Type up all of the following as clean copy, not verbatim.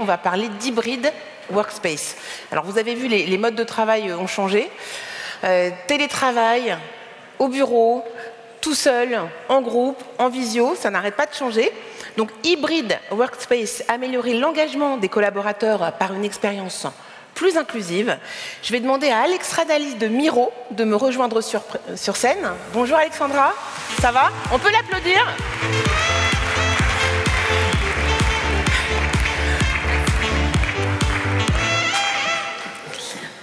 on va parler d'hybride workspace. Alors vous avez vu, les modes de travail ont changé. Télétravail, au bureau, tout seul, en groupe, en visio, ça n'arrête pas de changer. Donc hybride workspace, améliorer l'engagement des collaborateurs par une expérience plus inclusive. Je vais demander à Alexandra Daly de Miro de me rejoindre sur scène. Bonjour Alexandra, ça va? On peut l'applaudir?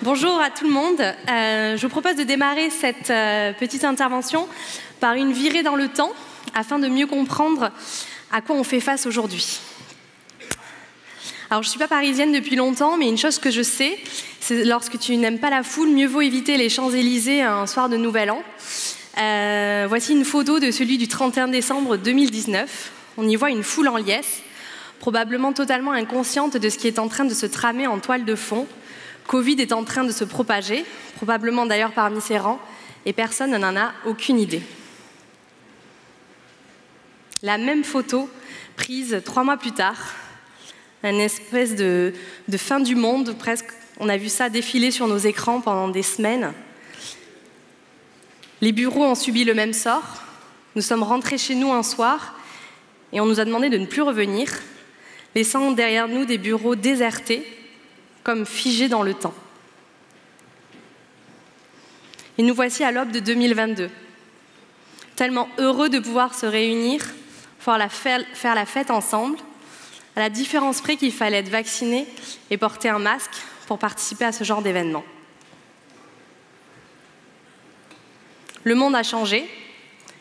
Bonjour à tout le monde. Je vous propose de démarrer cette petite intervention par une virée dans le temps afin de mieux comprendre à quoi on fait face aujourd'hui. Alors, je ne suis pas parisienne depuis longtemps, mais une chose que je sais, c'est lorsque tu n'aimes pas la foule, mieux vaut éviter les Champs-Élysées un soir de Nouvel An. Voici une photo de celui du 31 décembre 2019. On y voit une foule en liesse, probablement totalement inconsciente de ce qui est en train de se tramer en toile de fond. Covid est en train de se propager, probablement d'ailleurs parmi ses rangs, et personne n'en a aucune idée. La même photo prise 3 mois plus tard, une espèce de fin du monde, presque. On a vu ça défiler sur nos écrans pendant des semaines. Les bureaux ont subi le même sort. Nous sommes rentrés chez nous un soir et on nous a demandé de ne plus revenir, laissant derrière nous des bureaux désertés, comme figés dans le temps. Et nous voici à l'aube de 2022, tellement heureux de pouvoir se réunir, pouvoir faire la fête ensemble, à la différence près qu'il fallait être vacciné et porter un masque pour participer à ce genre d'événement. Le monde a changé,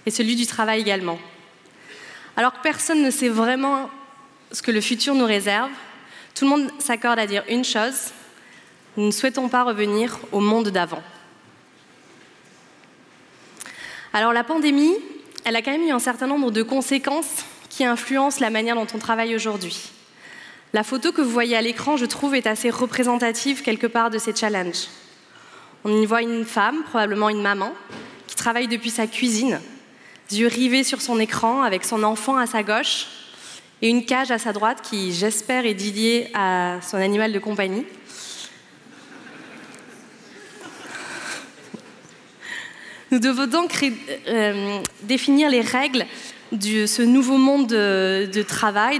et celui du travail également. Alors que personne ne sait vraiment ce que le futur nous réserve, tout le monde s'accorde à dire une chose: nous ne souhaitons pas revenir au monde d'avant. Alors la pandémie, elle a quand même eu un certain nombre de conséquences qui influencent la manière dont on travaille aujourd'hui. La photo que vous voyez à l'écran, je trouve, est assez représentative quelque part de ces challenges. On y voit une femme, probablement une maman, qui travaille depuis sa cuisine, yeux rivés sur son écran, avec son enfant à sa gauche, et une cage à sa droite qui, j'espère, est dédiée à son animal de compagnie. Nous devons donc définir les règles de ce nouveau monde de travail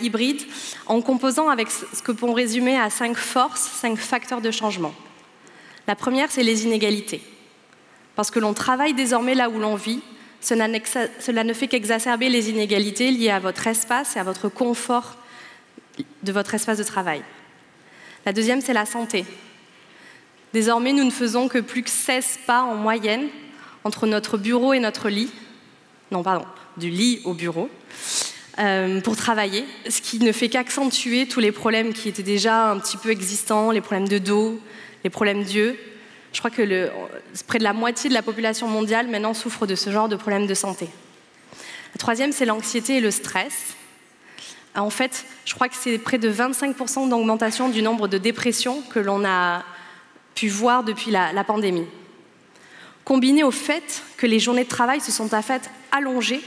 hybride, en composant avec ce que l'on peut résumer à 5 forces, 5 facteurs de changement. La première, c'est les inégalités. Parce que l'on travaille désormais là où l'on vit, cela ne fait qu'exacerber les inégalités liées à votre espace et à votre confort de votre espace de travail. La deuxième, c'est la santé. Désormais, nous ne faisons que plus que 16 pas en moyenne entre notre bureau et notre lit. Non, pardon, du lit au bureau, pour travailler, ce qui ne fait qu'accentuer tous les problèmes qui étaient déjà un petit peu existants, les problèmes de dos, les problèmes d'yeux. Je crois que près de la moitié de la population mondiale maintenant souffre de ce genre de problèmes de santé. La troisième, c'est l'anxiété et le stress. En fait, je crois que c'est près de 25% d'augmentation du nombre de dépressions que l'on a pu voir depuis la pandémie. Combiné au fait que les journées de travail se sont en fait allongées,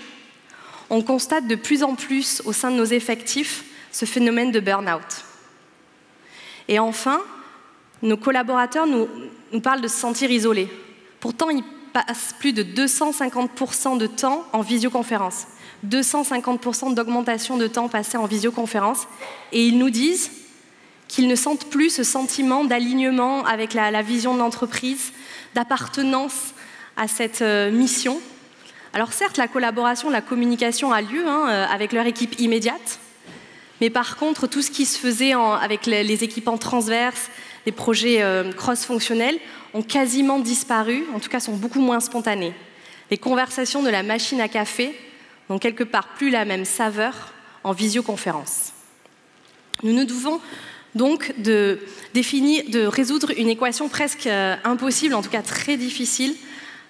on constate de plus en plus au sein de nos effectifs ce phénomène de burn-out. Et enfin, nos collaborateurs nous parlent de se sentir isolés. Pourtant, ils passent plus de 250% de temps en visioconférence. 250% d'augmentation de temps passé en visioconférence. Et ils nous disent qu'ils ne sentent plus ce sentiment d'alignement avec la vision de l'entreprise, d'appartenance à cette mission. Alors certes, la collaboration, la communication a lieu avec leur équipe immédiate, mais par contre, tout ce qui se faisait avec les équipes en transverse, les projets cross-fonctionnels, ont quasiment disparu, en tout cas sont beaucoup moins spontanés. Les conversations de la machine à café n'ont quelque part plus la même saveur en visioconférence. Nous nous devons donc de résoudre une équation presque impossible, en tout cas très difficile,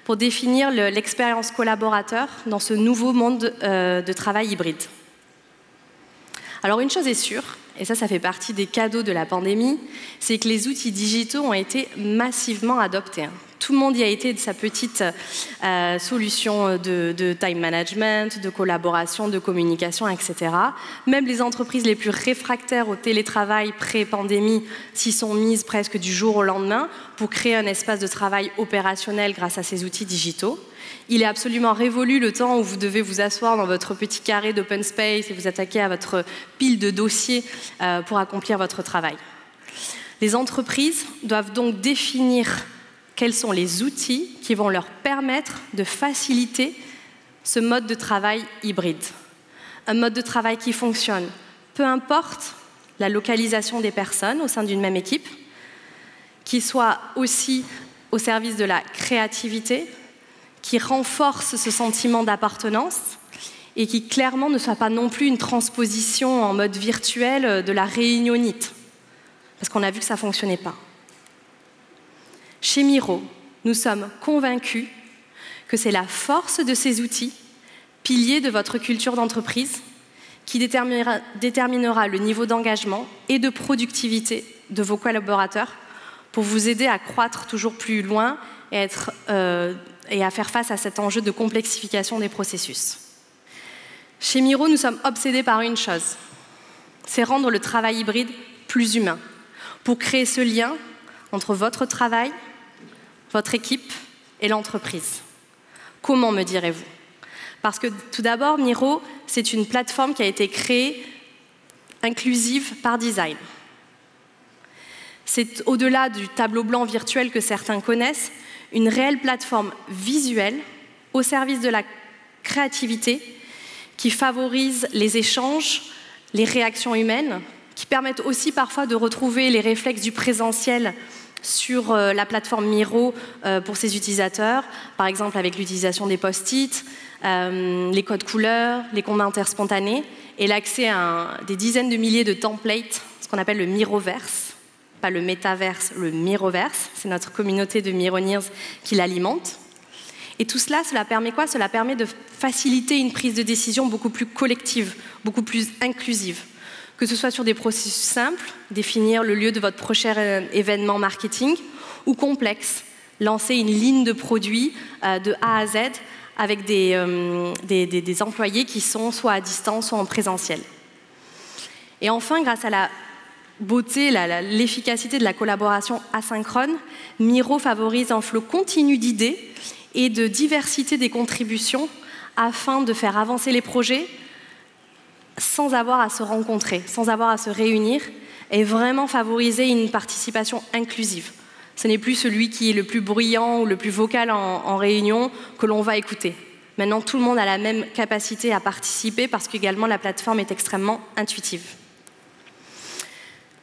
pour définir l'expérience collaborateur dans ce nouveau monde de travail hybride. Alors une chose est sûre, et ça fait partie des cadeaux de la pandémie, c'est que les outils digitaux ont été massivement adoptés. Tout le monde y a été de sa petite solution de time management, de collaboration, de communication, etc. Même les entreprises les plus réfractaires au télétravail pré-pandémie s'y sont mises presque du jour au lendemain pour créer un espace de travail opérationnel grâce à ces outils digitaux. Il est absolument révolu le temps où vous devez vous asseoir dans votre petit carré d'open space et vous attaquer à votre pile de dossiers pour accomplir votre travail. Les entreprises doivent donc définir quels sont les outils qui vont leur permettre de faciliter ce mode de travail hybride. Un mode de travail qui fonctionne, peu importe la localisation des personnes au sein d'une même équipe, qui soit aussi au service de la créativité, qui renforce ce sentiment d'appartenance et qui clairement ne soit pas non plus une transposition en mode virtuel de la réunionite, parce qu'on a vu que ça ne fonctionnait pas. Chez Miro, nous sommes convaincus que c'est la force de ces outils, piliers de votre culture d'entreprise, qui déterminera le niveau d'engagement et de productivité de vos collaborateurs pour vous aider à croître toujours plus loin et à faire face à cet enjeu de complexification des processus. Chez Miro, nous sommes obsédés par une chose, c'est rendre le travail hybride plus humain, pour créer ce lien entre votre travail, votre équipe et l'entreprise. Comment, me direz-vous? Parce que tout d'abord, Miro, c'est une plateforme qui a été créée inclusive par design. C'est au-delà du tableau blanc virtuel que certains connaissent, une réelle plateforme visuelle au service de la créativité qui favorise les échanges, les réactions humaines, qui permettent aussi parfois de retrouver les réflexes du présentiel sur la plateforme Miro pour ses utilisateurs, par exemple avec l'utilisation des post-it, les codes couleurs, les commentaires spontanés et l'accès à des dizaines de milliers de templates, ce qu'on appelle le Miroverse, pas le métaverse, le Miroverse, c'est notre communauté de Mironeers qui l'alimente. Et tout cela, cela permet quoi? Cela permet de faciliter une prise de décision beaucoup plus collective, beaucoup plus inclusive. Que ce soit sur des processus simples, définir le lieu de votre prochain événement marketing, ou complexe, lancer une ligne de produits de A à Z avec des employés qui sont soit à distance, soit en présentiel. Et enfin, grâce à la beauté, l'efficacité de la collaboration asynchrone, Miro favorise un flot continu d'idées et de diversité des contributions afin de faire avancer les projets sans avoir à se rencontrer, sans avoir à se réunir, et vraiment favoriser une participation inclusive. Ce n'est plus celui qui est le plus bruyant ou le plus vocal en réunion que l'on va écouter. Maintenant, tout le monde a la même capacité à participer parce qu'également la plateforme est extrêmement intuitive.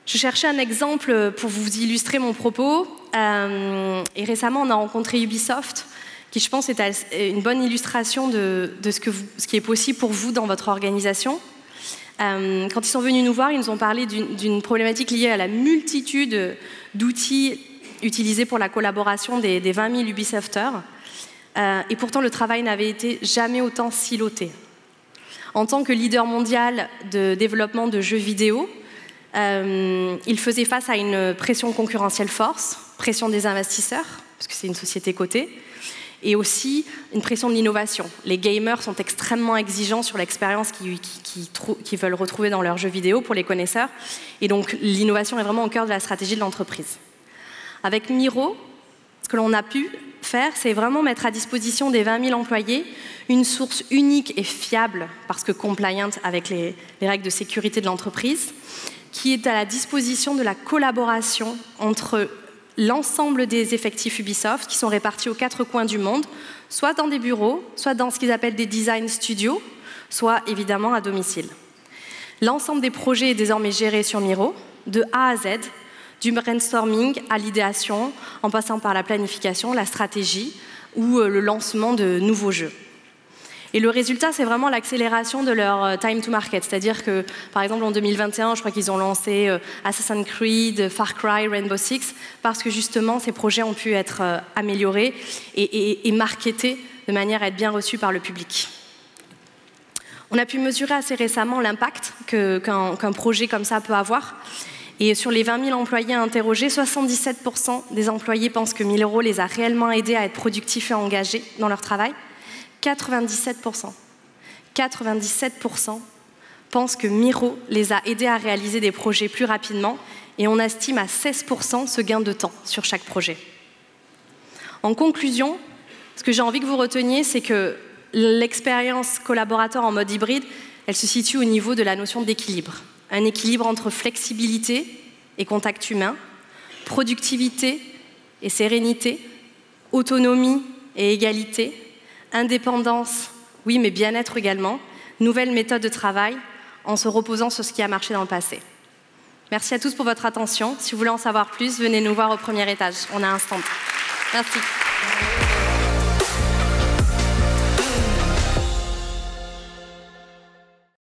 Je cherchais un exemple pour vous illustrer mon propos, et récemment on a rencontré Ubisoft, qui je pense est une bonne illustration de ce qui est possible pour vous dans votre organisation. Quand ils sont venus nous voir, ils nous ont parlé d'une problématique liée à la multitude d'outils utilisés pour la collaboration des 20 000 Ubisofters. Et pourtant, le travail n'avait été jamais autant siloté. En tant que leader mondial de développement de jeux vidéo, ils faisaient face à une pression concurrentielle forte, pression des investisseurs, parce que c'est une société cotée, et aussi une pression de l'innovation. Les gamers sont extrêmement exigeants sur l'expérience qu'ils veulent retrouver dans leurs jeux vidéo pour les connaisseurs. Et donc, l'innovation est vraiment au cœur de la stratégie de l'entreprise. Avec Miro, ce que l'on a pu faire, c'est vraiment mettre à disposition des 20 000 employés une source unique et fiable, parce que compliant avec les règles de sécurité de l'entreprise, qui est à la disposition de la collaboration entre l'ensemble des effectifs Ubisoft qui sont répartis aux 4 coins du monde, soit dans des bureaux, soit dans ce qu'ils appellent des design studios, soit évidemment à domicile. L'ensemble des projets est désormais géré sur Miro, de A à Z, du brainstorming à l'idéation, en passant par la planification, la stratégie ou le lancement de nouveaux jeux. Et le résultat, c'est vraiment l'accélération de leur time to market. C'est-à-dire que, par exemple, en 2021, je crois qu'ils ont lancé Assassin's Creed, Far Cry, Rainbow Six, parce que justement, ces projets ont pu être améliorés et marketés de manière à être bien reçus par le public. On a pu mesurer assez récemment l'impact qu'un projet comme ça peut avoir. Et sur les 20 000 employés interrogés, 77% des employés pensent que Miro les a réellement aidés à être productifs et engagés dans leur travail. 97% pensent que Miro les a aidés à réaliser des projets plus rapidement. Et on estime à 16% ce gain de temps sur chaque projet. En conclusion, ce que j'ai envie que vous reteniez, c'est que l'expérience collaborateur en mode hybride, elle se situe au niveau de la notion d'équilibre. Un équilibre entre flexibilité et contact humain, productivité et sérénité, autonomie et égalité, indépendance, oui, mais bien-être également, nouvelles méthodes de travail en se reposant sur ce qui a marché dans le passé. Merci à tous pour votre attention. Si vous voulez en savoir plus, venez nous voir au premier étage. On a un stand. Merci.